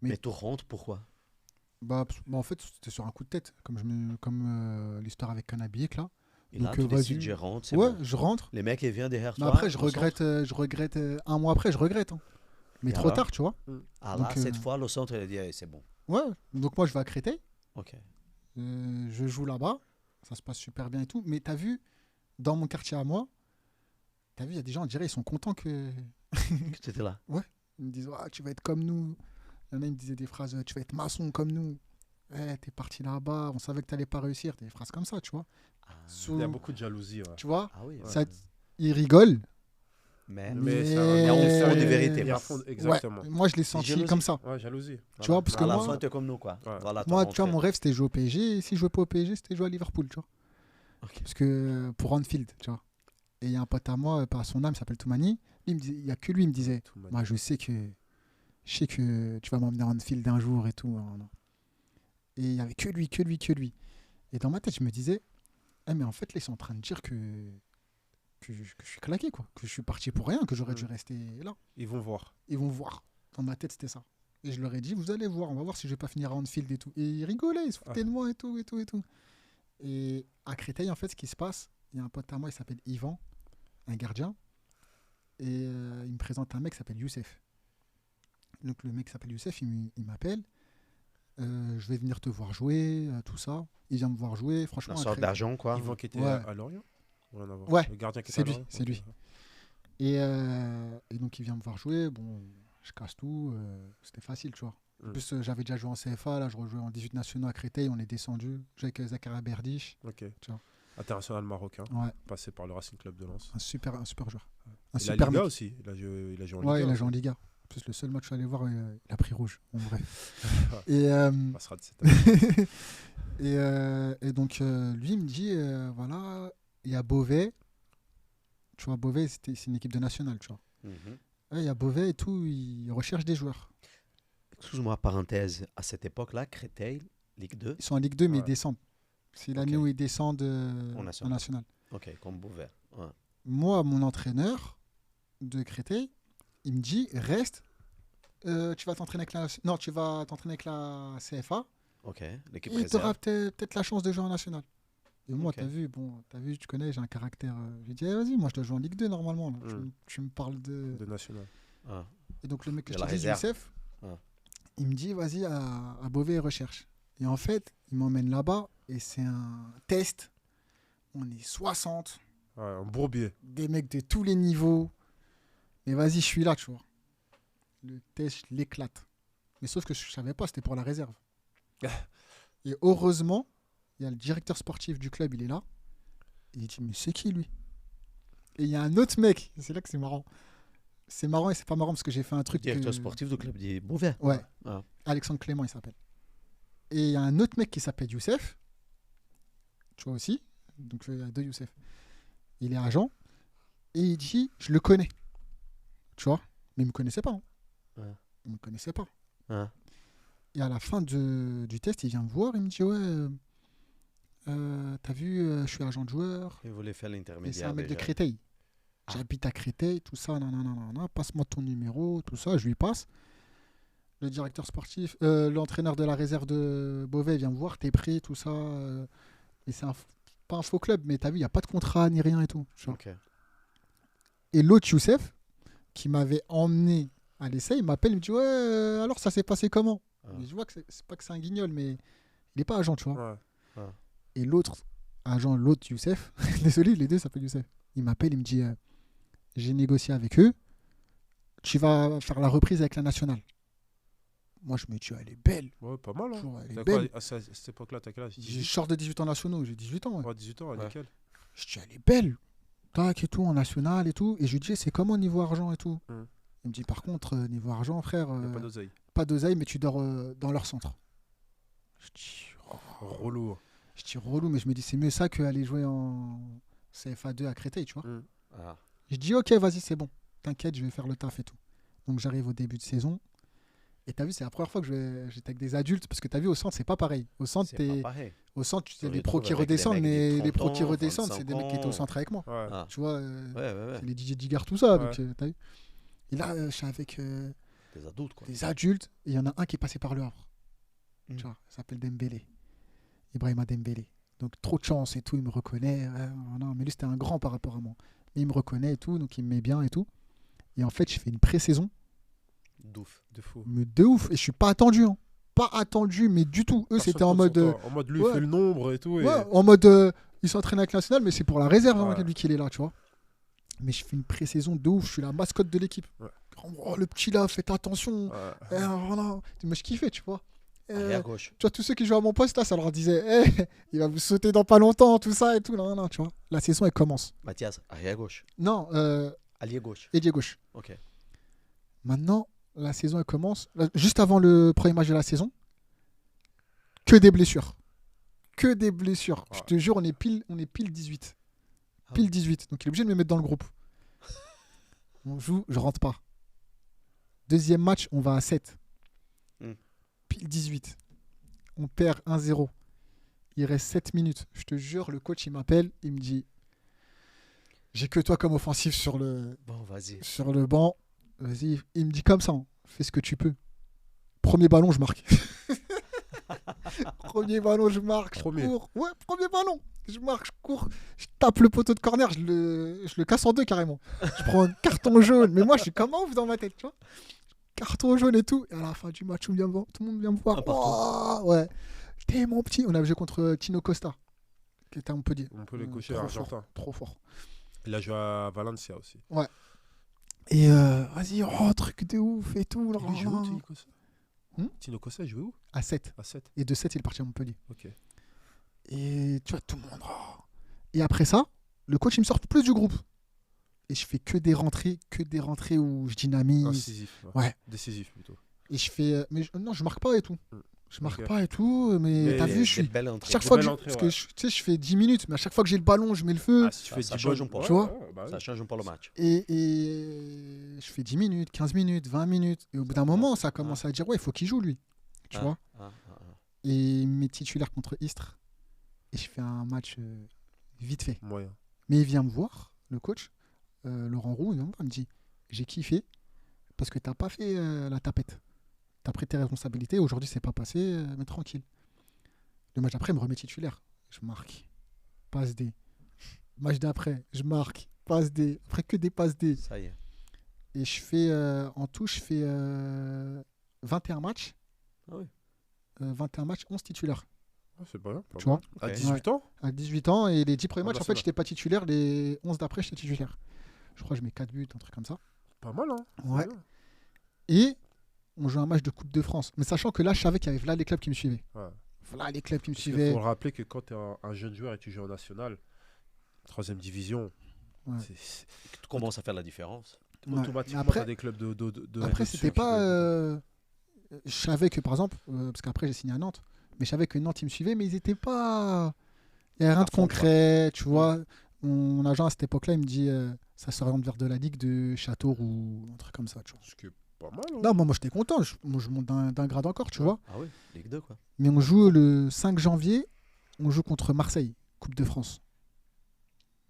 Mais tout rentre, pourquoi? En fait, c'était sur un coup de tête, comme l'histoire avec Cannabis, là. Et là, Donc, tu décides, vas-y. je rentre, c'est Ouais, bon. je rentre. Les mecs, ils viennent derrière Mais après, toi, au centre. je regrette un mois après, je regrette, hein. Mais Et trop alors? tard, tu vois. Ah là, Donc, cette fois, le centre, il a dit, eh, c'est bon. ouais. Donc, moi, je vais à Créteil. Ok. Je joue là-bas. Ça se passe super bien et tout. Mais t'as vu, dans mon quartier à moi, t'as vu, il y a des gens, on dirait, ils sont contents que. Que tu étais là. Ouais. Ils me disent, ah, tu vas être comme nous. Il y en a, ils me disaient des phrases, tu vas être maçon comme nous. Ouais, t'es parti là-bas, on savait que t'allais pas réussir. Des phrases comme ça, tu vois. Ah, Il y a beaucoup de jalousie. Ouais. Tu vois, ah oui. ça, ils rigolent. Mais c'est Il y a un fond de Mais- vérité. Il y a un quoi. fond, exactement. Ouais, moi, je l'ai senti jalousie. comme ça. Ouais, jalousie. Tu vois, parce que à la moi- fin, t'es comme nous, quoi. Ouais. Voilà, t'as Moi, tu vois, rentré. mon rêve, c'était jouer au PSG. Et si je jouais pas au PSG, c'était jouer à Liverpool, tu vois. Ok. Parce que pour Anfield, tu vois. Et il y a un pote à moi, par son âme, il s'appelle Toumani. Lui, il y a que lui, il me disait, Tout mal. moi, je sais que tu vas m'emmener à Anfield un jour et tout. Et il y avait que lui, que lui, que lui. Et dans ma tête, je me disais, eh, mais en fait, là, ils sont en train de dire que je suis claqué, quoi. Que je suis parti pour rien, que j'aurais dû rester là. Ils vont voir. Ils vont voir. Dans ma tête, c'était ça. Et je leur ai dit, vous allez voir, on va voir si je vais pas finir à Anfield et tout. Et ils rigolaient, ils se foutaient de moi et tout, et tout, et tout. Et à Créteil, en fait, ce qui se passe, il y a un pote à moi, il s'appelle Yvan, un gardien. Et il me présente un mec qui s'appelle Youssef. Donc le mec qui s'appelle Youssef, il m'appelle. Je vais venir te voir jouer, tout ça. Il vient me voir jouer, franchement. Une sorte après- d'argent, quoi. Ils vont qui était Ouais. à Lorient. Rien à voir. Ouais, Le gardien qui était c'est à lui, Lorient. c'est Ok. lui. Et donc il vient me voir jouer. Bon, je casse tout. C'était facile, tu vois. En plus, j'avais déjà joué en CFA. Là, je rejouais en 18 nationaux à Créteil. On est descendu. Joué avec Zakaria Berdiche. Ok. Tu vois. International marocain. Ouais, Passé par le Racing Club de Lens. un super joueur. Un Et la super Liga mec. aussi. Il a joué en Ouais, Liga. il a aussi. joué en Liga. En plus, le seul match que je suis allé voir, il a pris rouge. Bon, bref. Et, On passera de cette année. et donc, lui, il me dit voilà, il y a Beauvais. Tu vois, Beauvais, c'est une équipe de nationale, tu vois. Mhm. Ouais, il y a Beauvais et tout, ils recherchent des joueurs. Excuse-moi, parenthèse. À cette époque-là, Créteil, Ligue 2. Ils sont en Ligue 2, mais Ouais. ils descendent. C'est l'année Ok. où ils descendent En en national. national. Ok, comme Beauvais. Ouais. Moi, mon entraîneur de Créteil, il me dit reste, tu vas t'entraîner avec non, tu vas t'entraîner avec la CFA Ok, l'équipe et tu auras réserve. peut-être la chance de jouer en national. Et moi, Ok. t'as vu, tu connais, j'ai un caractère. J'ai dit, vas-y, moi je dois jouer en Ligue 2 normalement. Là. Mm. Tu me parles de. De national. Ah. Et donc le mec que De je la t'ai dit, réserve. Youssef, Ah. il me dit, vas-y à Beauvais et recherche. Et en fait, il m'emmène là-bas et c'est un test. On est 60, Ouais, un bourbier. des mecs de tous les niveaux. Mais vas-y, je suis là, tu vois. Le test, je l'éclate. Mais sauf que je savais pas, c'était pour la réserve. Et heureusement, il y a le directeur sportif du club, il est là. Et il dit, mais c'est qui lui? Et il y a un autre mec, c'est là que c'est marrant. C'est marrant et c'est pas marrant parce que j'ai fait un truc. Directeur que- sportif du club du Beauvais. Ouais, Ah. Alexandre Clément, il s'appelle. Et il y a un autre mec qui s'appelle Youssef. Tu vois aussi. Donc il y a deux Youssef. Il est agent. Et il dit, je le connais. Tu vois. Mais il me connaissait pas. Hein. Ouais. Il me connaissait pas. Ah. Et à la fin du test, il vient me voir. Il me dit, ouais, t'as vu, je suis agent de joueur. Il voulait faire Et c'est l'intermédiaire un mec de déjà. Créteil. Ah. J'habite à Créteil, tout ça, nanana, passe-moi ton numéro, tout ça, je lui passe. Le directeur sportif, l'entraîneur de la réserve de Beauvais vient me voir, t'es pris, tout ça. Et c'est pas un faux club, mais t'as vu, il n'y a pas de contrat ni rien et tout. Tu vois. Ok. Et l'autre Youssef, qui m'avait emmené à l'essai, il m'appelle, il me dit, ouais, alors ça s'est passé comment? Ah. Et je vois que c'est pas que c'est un guignol, mais il n'est pas agent, tu vois. Ouais. Et l'autre agent, l'autre Youssef, désolé, les deux s'appellent Youssef. Il m'appelle, il me dit j'ai négocié avec eux, tu vas faire la reprise avec la nationale. Moi, je me dis elle est belle. Ouais, pas mal. Hein. Genre, elle est T'as quoi, belle. à cette époque-là, t'as quel âge? Je sors de 18 ans nationaux, j'ai 18 ans. Ouais. Ouais, 18 ans, Ouais. nickel. Je dis elle est belle. Tac et tout, en national et tout. Et je lui dis c'est comment niveau argent et tout. Mm. Il me dit par contre, niveau argent, frère, Y a pas d'oseille. pas d'oseille, mais tu dors dans leur centre. Je dis Relou. Je dis relou, mais je me dis c'est mieux ça qu'aller jouer en CFA2 à Créteil, tu vois. Mm. Ah. Je dis ok, vas-y, c'est bon. T'inquiète, je vais faire le taf et tout. Donc j'arrive au début de saison. Et t'as vu, c'est la première fois que j'étais avec des adultes. Parce que t'as vu, au centre, c'est pas pareil. Au centre, C'est pas pareil. au centre tu te as des pros retrouves qui avec des redescendent, mecs de mais les 30 pros qui ans, redescendent, c'est des 25 mecs qui étaient au ans. centre avec moi. Ouais. Ah. Tu vois, Ouais, ouais, ouais. c'est les DJ Digard, tout ça. Ouais. Donc, t'as vu. Et là, je suis avec Des adultes, quoi. des adultes. Et il y en a un qui est passé par le Havre. Mm. Tu vois, il s'appelle Dembélé. Ibrahima Dembélé. Donc trop de chance et tout, il me reconnaît. Non, mais lui, c'était un grand par rapport à moi. Et il me reconnaît et tout, donc il me met bien et tout. Et en fait, je fais une pré-saison, Douf. De fou. mais de ouf. Et je suis pas attendu. Hein. Pas attendu, mais du tout. Eux, c'était en mode. En mode, lui, il ouais. fait le nombre et tout. Et... Ouais, en mode. Il s'entraîne avec national, mais c'est pour la réserve, Ouais. lui, qu'il est là, tu vois. Mais je fais une pré-saison de ouf. Je suis la mascotte de l'équipe. Ouais. Oh, le petit là, faites attention. Ouais. Voilà. Mais je kiffais, tu vois. Arrière gauche. Tu vois, tous ceux qui jouent à mon poste, là, ça leur disait il va vous sauter dans pas longtemps, tout ça et tout. Non, tu vois. La saison, elle commence. Mathias, arrière gauche. Non, Allié gauche. ailier gauche. Ok. Maintenant, la saison, elle commence. Là, juste avant le premier match de la saison, que des blessures. Que des blessures. Ouais. Je te jure, on est pile 18. Ah Pile ouais. 18. Donc, il est obligé de me mettre dans le groupe. On joue, je rentre pas. Deuxième match, on va à 7. Mm. Pile 18. On perd 1-0. Il reste 7 minutes. Je te jure, le coach, il m'appelle. Il me dit j'ai que toi comme offensif sur le Bon, vas-y. banc. Vas-y. Il me dit comme ça. Hein. Fais ce que tu peux. Premier ballon, je marque. Premier ballon, je marque. Je Premier. cours. Ouais, premier ballon. Je marque, je cours. Je tape le poteau de corner. Je le casse en deux carrément. Je prends un carton jaune. Mais moi, je suis comme un ouf dans ma tête. Tu vois, carton jaune et tout. Et à la fin du match, tout le monde vient me voir. Un partout. Oh, ouais. J'étais mon petit. On avait joué contre Tino Costa, qui était à Montpellier. On peut les cocher Trop argentin. fort, trop fort. Il a joué à Valencia aussi. Et vas-y, truc de ouf et tout. Il jouait où, Tino Costa Tino Costa, il jouait où À 7. À 7. Et de 7, il est parti à Montpellier. Ok. Et tu vois, tout le monde. Et après ça, le coach, il me sort plus du groupe. Et je fais que des rentrées où je dynamise. Incisif. Ouais. Décisif plutôt. Et je fais. Non, je marque pas et tout. Je marque Ok. pas et tout. Mais t'as vu, je suis. Belle entrée. Chaque Des fois que belles je, entrées, parce ouais. que tu sais, je fais 10 minutes, mais à chaque fois que j'ai le ballon, je mets le feu. Ah, si tu fais ça 10 change bonnes- un peu. Tu vois bah oui. Ça change pour le match. Et je fais 10 minutes, 15 minutes, 20 minutes. Et au bout d'un moment, ça commence à dire ouais, il faut qu'il joue lui. Tu vois. Ah. Et il me met titulaire contre Istres. Et je fais un match vite fait. Moyen. Mais il vient me voir, le coach, Laurent Roux, il vient me voir, il me dit j'ai kiffé parce que t'as pas fait la tapette. T'as pris tes responsabilités, aujourd'hui c'est pas passé, mais tranquille. Le match d'après, il me remet titulaire. Je marque. Passe D. Match d'après, je marque. Passe D. Après que des passes D. Ça y est. Et je fais, en tout, je fais 21 matchs. Ah oui. 21 matchs, 11 titulaires. Ah, c'est pas bien. pas Tu vois, mal. À Ok. 18 ans à 18 ans. Et les 10 premiers Ah, matchs, bah, en c'est fait, là. j'étais pas titulaire. Les 11 d'après, j'étais titulaire. Je crois que je mets 4 buts, un truc comme ça. Pas mal, hein. Ouais. C'est bien. Et on joue un match de Coupe de France. Mais sachant que là, je savais qu'il y avait là les clubs qui me suivaient. Ouais. Là les clubs qui me Parce qu'il suivaient. faut rappeler que quand tu es un jeune joueur et tu joues en national, 3ème division, Ouais. c'est Tu commences à faire la différence. Ouais. Mais automatiquement après, t'as des clubs de après dessus c'était qui pas. veulent- Je savais que, par exemple, parce qu'après j'ai signé à Nantes, mais je savais que Nantes, ils me suivaient, mais ils étaient pas. Il n'y a rien de fond, concret, tu vois. Mon agent à cette époque-là, il me dit ça s'oriente vers de la Ligue de Châteauroux, un truc comme ça, tu vois. Ce qui est pas mal. hein. Non, moi j'étais content, moi, je monte d'un grade encore, tu Ouais. vois. Ah oui, Ligue 2, quoi. Mais on joue le 5 janvier, on joue contre Marseille, Coupe de France.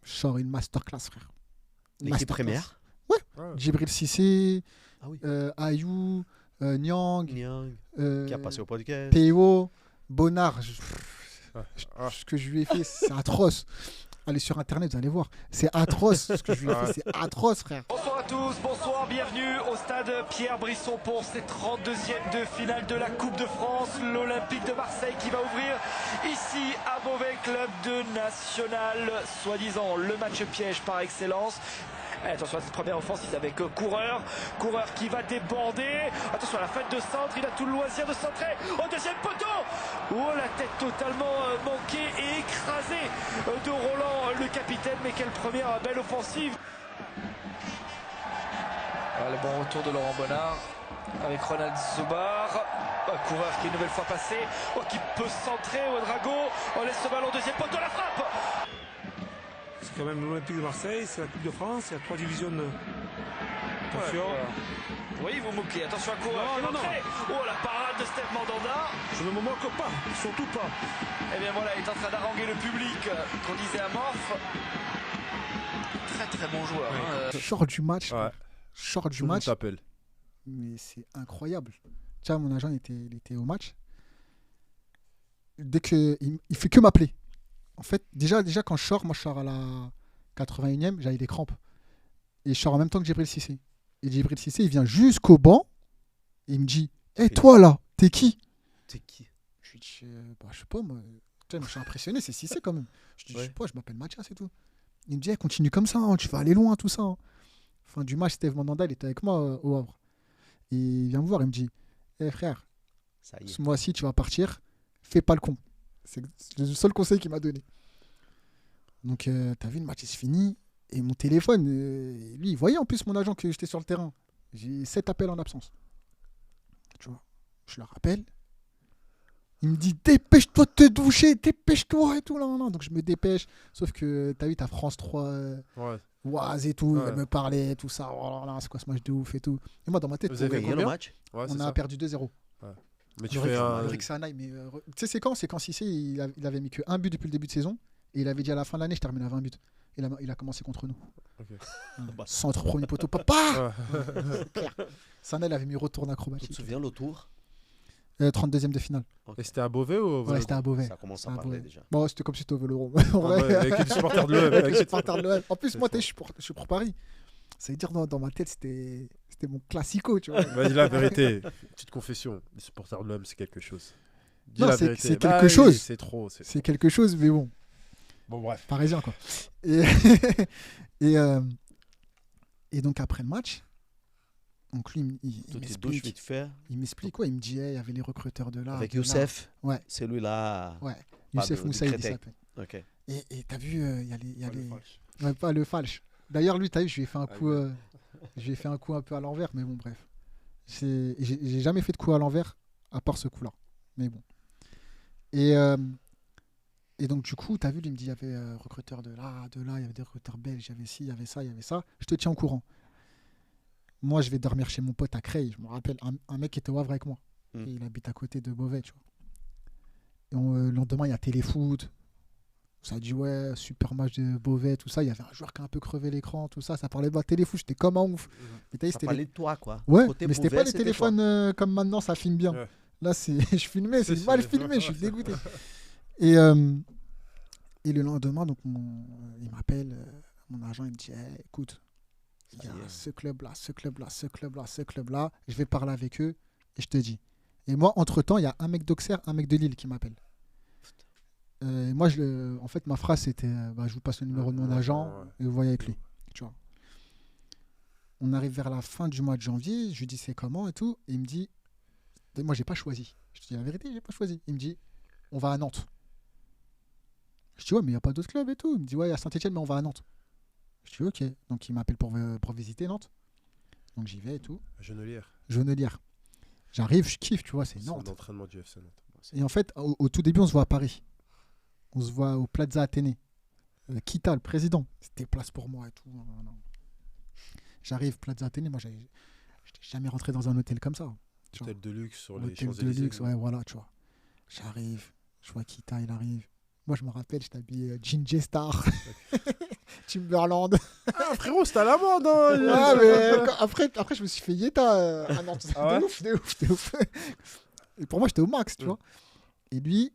Je sors une masterclass, frère. L'équipe Masterclass. première. Ouais. Djibril Cissé, Ah oui. Ayou, Nyang, Niang, qui a passé au podcast. Théo, Bonnard. Ah. Ce que je lui ai fait, c'est atroce. Allez sur internet, vous allez voir. C'est atroce. Ce que je lui ai Ah. fait, c'est atroce, frère. Bonsoir à tous, bonsoir, bienvenue au stade Pierre Brisson pour cette 32e de finale de la Coupe de France. L'Olympique de Marseille qui va ouvrir ici à Beauvais, club de national, soi-disant le match piège par excellence. Et attention à cette première offensive avec Coureur qui va déborder. Attention à la fête de centre, il a tout le loisir de centrer au deuxième poteau. Oh, la tête totalement manquée et écrasée de Roland, le capitaine. Mais quelle première belle offensive. Le bon retour de Laurent Bonnard avec Ronald Zubar. Coureur qui est une nouvelle fois passé. Qui peut centrer. Ouedraogo. On laisse ce ballon deuxième poteau, la frappe. C'est quand même l'Olympique de Marseille, c'est la Coupe de France, il y a 3 divisions de... Attention. Oui, vous moquez. Attention à Coureur qui est Non, non, rentré. Oh, la parade de Steph Mandanda. Je ne me moque pas, surtout pas. Et bien voilà, il est en train d'haranguer le public qu'on disait amorphe. Très très bon joueur. hein. Short du match. Ouais. Short Tout du le monde match. t'appelle. mais c'est incroyable. Tu vois, mon agent il était au match. Dès que il fait que m'appeler. En fait, déjà quand je sors, moi je sors à la 81e, j'avais des crampes. Et je sors en même temps que Djibril Cissé. Et Djibril Cissé, il vient jusqu'au banc et il me dit hé, toi là, t'es qui? T'es qui? Je lui dis bah, je sais pas, moi. Tu vois, moi, je suis impressionné, c'est Cissé quand même. Je dis, je sais pas, je m'appelle Mathias et tout. Il me dit continue comme ça, hein, tu vas aller loin, tout ça. Hein. Fin du match, Steve Mandanda, il était avec moi au Havre. Et il vient me voir, il me dit frère, Ça y est. ce mois-ci, tu vas partir, fais pas le con. C'est le seul conseil qu'il m'a donné. Donc, t'as vu, le match, il se finit. Et mon téléphone, lui, il voyait en plus mon agent que j'étais sur le terrain. J'ai 7 appels en absence. Tu vois, je le rappelle. Il me dit dépêche-toi de te doucher, dépêche-toi et tout. Là, là. Donc, je me dépêche. Sauf que, t'as vu, t'as France 3, Oise et tout. Elle me parlait, tout ça. Oh là là, c'est quoi ce match de ouf et tout. Et moi, dans ma tête, Vous avez Gagné le combien? match? Ouais, c'est on a ça. perdu 2-0. Mais tu fais un. Le Rixanaï, mais tu sais, c'est quand Cissé, il avait mis que un but depuis le début de saison. Et il avait dit à la fin de l'année, je termine à 20 buts. Et il a commencé contre nous. Ok. Centre premier poteau, papa. Ouais. C'est clair. Sanel avait mis retourne Tu te acrobatique. souviens le tour? 32e de finale. Et c'était à Beauvais ou Ouais, c'était à Beauvais. Ça commence à Ah, parler ouais. déjà. Bon, c'était comme si c'était au Vélodrome. Ah ouais, avec les supporters de l'OM. Avec les avec- supporters de l'OM. En plus, moi, C'est je suis pour Paris. Ça veut dire, dans ma tête, c'était mon classico, tu vois. Vas-y, la vérité. Petite confession. Les supporters de l'OM, c'est quelque chose. Dis Non, la c'est vérité. quelque Bah oui, chose. C'est trop. C'est quelque chose, mais bon, Bon, bref. parisien, quoi. Et, et, et donc, après le match, donc lui, il Tout est douche m'explique. vite fait. Il m'explique quoi? Il me dit, il y avait les recruteurs de là. Avec de là. Youssef. Ouais. Celui-là. Ouais. Pas Youssef de Moussaïd, il Créteil. s'appelle. Ok. Et t'as vu, il y a les. Pas le falche. Ouais, pas le falche. D'ailleurs, lui, t'as vu, je lui ai fait un Ah, coup. ouais. Je lui ai fait un coup un peu à l'envers, mais bon, bref. J'ai jamais fait de coup à l'envers, à part ce coup-là. Mais bon. Et donc, du coup, t'as vu, lui, il me dit, il y avait recruteurs de là, il y avait des recruteurs belges, il y avait ci, il y avait ça, il y avait ça. Je te tiens au courant. Moi, je vais dormir chez mon pote à Creil. Je me rappelle, un mec qui était au Havre avec moi. Mm. Et il habite à côté de Beauvais, tu vois. Et le lendemain, il y a Téléfoot. Ça a dit, ouais, super match de Beauvais, tout ça. Il y avait un joueur qui a un peu crevé l'écran, tout ça. Ça parlait de Téléfoot, j'étais comme un ouf. Mais t'as vu, Ça c'était parlait de toi, quoi. Ouais, Côté mais c'était Beauvais, pas les c'était téléphones comme maintenant, ça filme bien. Ouais. Là, je filmais, c'est C'est mal sûr. filmé, je suis dégoûté. Et le lendemain, donc, il m'appelle, mon agent, il me dit, hey, écoute, il y a Ça y est. ce club-là, ce club-là, ce club-là, ce club-là, je vais parler avec eux et je te dis. Et moi, entre-temps, il y a un mec d'Auxerre, un mec de Lille qui m'appelle. Et moi, en fait, ma phrase, c'était, je vous passe le numéro de mon agent et vous voyez avec lui. Tu vois. On arrive vers la fin du mois de janvier, je lui dis c'est comment et tout, et il me dit, moi j'ai pas choisi. Je te dis la vérité, j'ai pas choisi. Il me dit, on va à Nantes. Je dis ouais, mais il n'y a pas d'autres clubs et tout. Il me dit ouais, il y a Saint-Etienne, mais on va à Nantes. Je dis ok. Donc il m'appelle pour visiter Nantes. Donc j'y vais et tout. Genelière. Genelière. J'arrive, je kiffe, tu vois, c'est Centre Nantes. d'entraînement du FC Nantes. Et en fait, au tout début, on se voit à Paris. On se voit au Plaza Athénée. Kita, le président, c'était place pour moi et tout. Non. J'arrive, Plaza Athénée, moi, j'étais jamais rentré dans un hôtel comme ça. Tu vois. Hôtel de luxe sur les Hôtel de Champs-Élysées. luxe, ouais, voilà, tu vois. J'arrive, je vois Kita, il arrive. Moi, je me rappelle, j'étais habillé Ginger Star, Timberland. Ah, frérot, c'était à la mode, hein. Ouais, mais après, je me suis fait Yeta à Nantes. Ah ouais de ouf. Et pour moi, j'étais au max, tu vois. Et lui,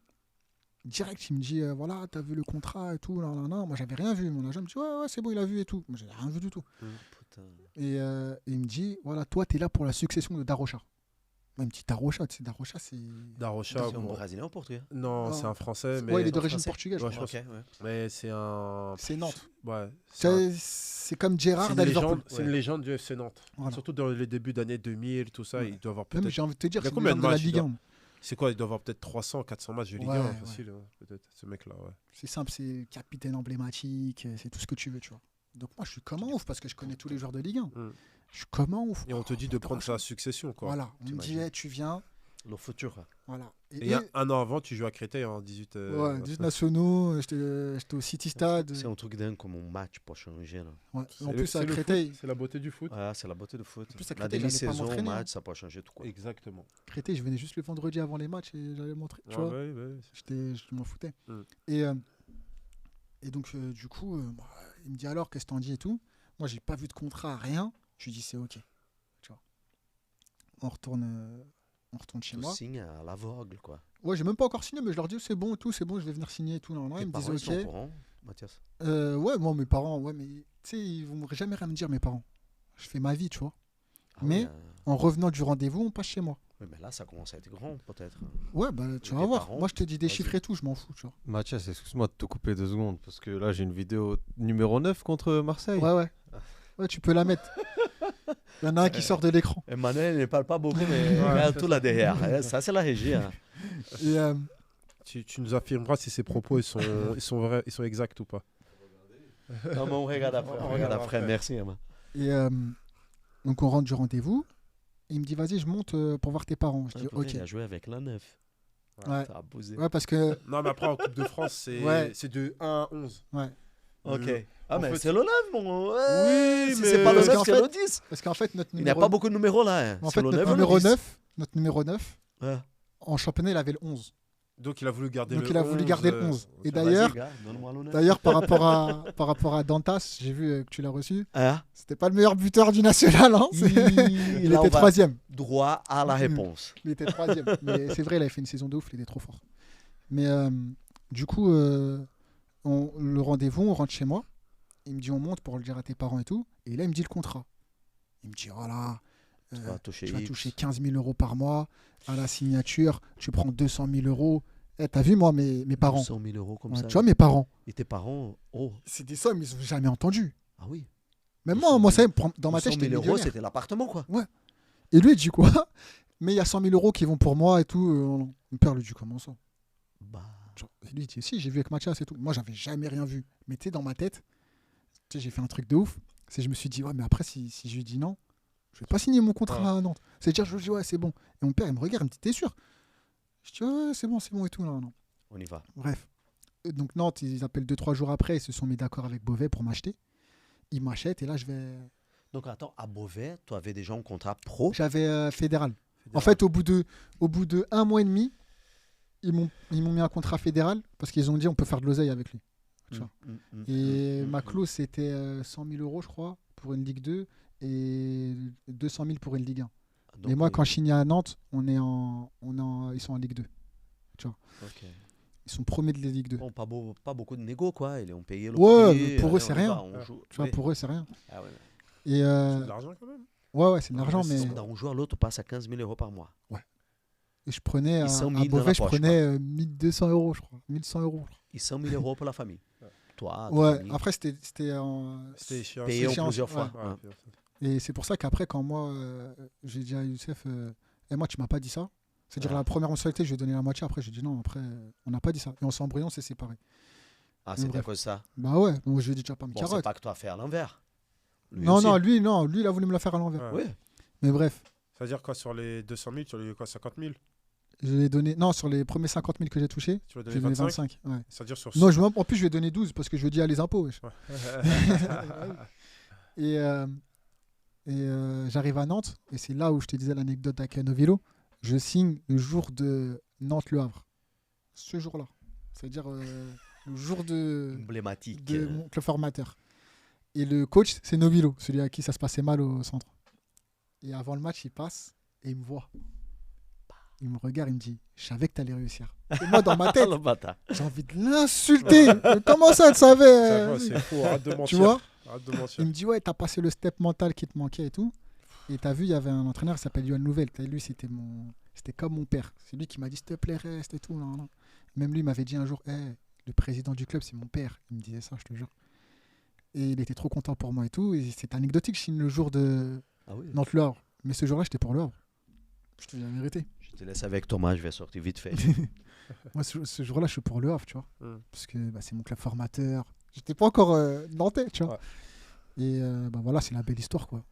direct, il me dit, voilà, t'as vu le contrat et tout, là. Moi, j'avais rien vu. Mon agent me dit, ouais, c'est bon, il a vu et tout. Moi, j'avais rien vu du tout. Putain. Et il me dit, voilà, toi, t'es là pour la succession de Darocha. Même petit Darocha, tu sais, Darocha, c'est... Darocha, C'est un bon. Brésilien ou portugais? Non, Non. c'est un Français, mais Ouais, il est d'origine Français. portugaise, je Ouais, crois. je Ok, ouais. mais c'est un. C'est Nantes. Ouais. C'est un- C'est comme c'est Gérard une à Liverpool. légende, c'est une légende du FC Nantes. Voilà. Surtout dans les débuts d'années 2000, tout ça, Ouais. il doit avoir Même, peut-être. j'ai envie de te dire, Il y a c'est une combien de légende de la matchs, il Ligue doit- 1. C'est quoi, il doit avoir peut-être 300, 400 matchs de Ligue Ouais, 1, ouais. facile, hein, peut-être, ce mec-là, ouais. C'est simple, c'est capitaine emblématique, c'est tout ce que tu veux, tu vois. Donc moi, je suis comme un ouf parce que je connais tous les joueurs de Ligue 1. Je suis comme un ouf. Et on te dit de prendre Darocha. sa succession, quoi. Voilà, on me dit, T'imagines. hey, tu viens. Le futur, quoi. Voilà. Et il y a un an avant, tu joues à Créteil en 18. Ouais, 18 nationaux, j'étais au City Stade. C'est un truc dingue comme un match pour changer. Là. Ouais. C'est En le- plus, c'est à le foot, Créteil, c'est la beauté du foot. Ouais, c'est la beauté du foot. En plus, à La Créteil, j'allais pas demi-saison, m'entraîner, match, ça peut changer tout. Quoi. Exactement. Créteil, je venais juste le vendredi avant les matchs et j'allais montrer. Tu Ouais, vois, ouais. je m'en foutais. Mm. Et donc, du coup, il me dit alors, qu'est-ce que t'en dis et tout. Moi, j'ai pas vu de contrat, rien. Je lui dis, c'est OK. Tu vois. on retourne chez Tu moi. signes à l'aveugle, quoi. Ouais, j'ai même pas encore signé, mais je leur dis c'est bon, tout, c'est bon, je vais venir signer et tout. Non, non, Tes ils me parents, ils sont disaient au ok. courant, Mathias? Ouais, moi, mes parents, ouais, mais tu sais, ils vont jamais rien me dire, mes parents. Je fais ma vie, tu vois. Ah Mais- oui, En revenant du rendez-vous, on passe chez moi. oui, mais là, ça commence à être grand, peut-être. Ouais, bah, tu Et vas tes voir. parents, Moi, je te dis des vas-y. chiffres et tout, je m'en fous, tu vois. Mathias, excuse-moi de te couper 2 secondes, parce que là, j'ai une vidéo numéro 9 contre Marseille. Ouais, ouais. Ouais, tu peux la mettre. Il y en a un qui sort de l'écran. Emmanuel ne parle pas beaucoup, mais regarde tout là derrière. Ça, c'est la régie. Hein. Et, Tu nous affirmeras si ces propos ils sont vrais, ils sont exacts ou pas. Non, mais on regarde après. On regarde après. Merci, Emma. et, donc, on rentre du rendez-vous. Il me dit, vas-y, je monte pour voir tes parents. Je dis, Ah, ok. il a joué avec la 9. Ouais. T'as abusé. Ouais, parce que. Non, mais après en Coupe de France, Ouais. c'est de 1 à 11. Ouais. Ok. Ah, En mais fait- c'est le 9, mon. Ouais, Oui, si mais- c'est pas le Parce 9, qu'en c'est fait- le 10. Parce qu'en fait, notre Il n'y a numéro. pas beaucoup de numéros là. Hein. En C'est fait, le notre 9 ou le numéro 10. 9, notre numéro 9, Ouais. en championnat, il avait le 11. Donc il a voulu garder Donc le il a voulu 11, garder le 11. Et Vas-y, d'ailleurs, gars, donne-moi le 9. D'ailleurs, par rapport à Dantas, j'ai vu que tu l'as reçu. Hein? C'était pas le meilleur buteur du national. Hein, il Là, on était va troisième. droit à la réponse. Il était troisième. Mais c'est vrai, il avait fait une saison de ouf. Il était trop fort. Mais du coup, le rendez-vous, on rentre chez moi. Il me dit on monte pour le dire à tes parents et tout. Et là, il me dit le contrat. Il me dit voilà, Tu vas toucher tu vas X. toucher 15 000 euros par mois à la signature. Tu prends 200 000 euros. Eh, t'as vu, moi, mes parents. 100 000 euros comme Ouais, ça. tu vois, mes parents. Et tes parents, oh, C'est des sommes, ils ont jamais entendu. ah oui. Même 200 moi, 000. ça, dans ma 100 tête, 000 j'étais euros, millionnaire. c'était l'appartement, quoi. Et lui, il dit quoi? Mais il y a 100 000 euros qui vont pour moi et tout. Mon père lui dit comment ça? Bah, Et lui, il dit si, j'ai vu avec Mathias et tout. Moi, j'avais jamais rien vu. Mais tu sais, dans ma tête, tu sais, j'ai fait un truc de ouf. C'est je me suis dit, ouais, mais après, si je lui dis non, je vais pas signer mon contrat à Nantes. C'est-à-dire, je lui dis, ouais, c'est bon. Et mon père, il me regarde, il me dit, t'es sûr? Je dis, ouais, c'est bon et tout. Non. on y va. Bref. Donc, Nantes, ils appellent 2-3 jours après, ils se sont mis d'accord avec Beauvais pour m'acheter. Ils m'achètent et là, je vais. Donc, attends, à Beauvais, tu avais déjà un contrat pro. J'avais fédéral. En fait, au bout de 1 mois et demi, ils m'ont mis un contrat fédéral parce qu'ils ont dit on peut faire de l'oseille avec lui. Tu vois. Et ma clause, c'était 100 000 euros, je crois, pour une Ligue 2 et 200 000 pour une Ligue 1. Donc, Et moi, quand je signais à Nantes, ils sont en Ligue 2. ok. Ils sont premiers de la Ligue 2. Bon, pas beaucoup de négo, quoi. Ils ont payé le Ouais, prix, pour eux, allez, c'est on y rien. va, on joue. Tu vois, Oui. pour eux, c'est rien. Ah ouais. Et C'est de l'argent quand même. ouais, c'est de l'argent, Ouais, mais c'est ça. D'un jour à l'autre, on passe à 15 000 euros par mois. et je prenais Ils à sont mis dans la Beauvais, je poche, prenais 1200 euros, je crois. 1100 euros. Ils 100 000 euros pour la famille. Toi, ta Ouais, famille, après, c'était en. C'était chiant. payé en échéance, plusieurs fois. Ouais, Hein. Et c'est pour ça qu'après, quand moi, j'ai dit à Youssef, et moi, tu m'as pas dit ça. C'est-à-dire, Ah. la première mensualité, je lui ai donné la moitié. Après, j'ai dit non, après, on n'a pas dit ça. Et on s'est embrouillé, on s'est séparés. Ah, c'est à Bref. cause de ça. Bah ouais, donc je lui ai dit, tu vas pas me Bon, c'est carotte. pas que toi faire à l'envers. Lui Non, aussi. non, lui, il a voulu me la faire à l'envers. Ouais. Oui. Mais bref, C'est-à-dire quoi, sur les 200 000, tu as eu quoi, 50 000? je lui ai donné. Non, sur les premiers 50 000 que j'ai touchés, Tu vas j'ai donner donné 25? 25. Ouais. C'est-à-dire sur Non, en plus, je lui ai donné 12 parce que je lui ai dit, ah, les impôts. Wesh. Et j'arrive à Nantes, et c'est là où je te disais l'anecdote d'Akanovilo. Je signe le jour de Nantes-Le Havre. Ce jour-là. C'est-à-dire le jour de Emblématique. mon club formateur. Et le coach, c'est Novilo, celui à qui ça se passait mal au centre. Et avant le match, il passe et il me voit. Il me regarde, il me dit, je savais que tu allais réussir. Et moi, dans ma tête, Le bâtard. j'ai envie de l'insulter. Mais comment ça, tu savais C'est faux, arrête de mentir. Tu vois? Arrête de mentir. Il me dit, ouais, t'as passé le step mental qui te manquait et tout. Et t'as vu, il y avait un entraîneur qui s'appelle Yohan Louvel. Lui, c'était comme mon père. C'est lui qui m'a dit, s'il te plaît, reste et tout. Non. Même lui, il m'avait dit un jour, le président du club, c'est mon père. Il me disait ça, je te jure. Et il était trop content pour moi et tout. Et c'est anecdotique, je signe le jour de Ah oui. Nantes-Le Havre. Mais ce jour-là, j'étais pour Le Havre. Je te dis la vérité. Je te laisse avec Thomas, je vais sortir vite fait. Moi, ce jour-là, je suis pour Le Havre, tu vois. Mm. Parce que c'est mon club formateur. J'étais pas encore nantais, tu vois. Ouais. Et voilà, c'est la belle histoire, quoi.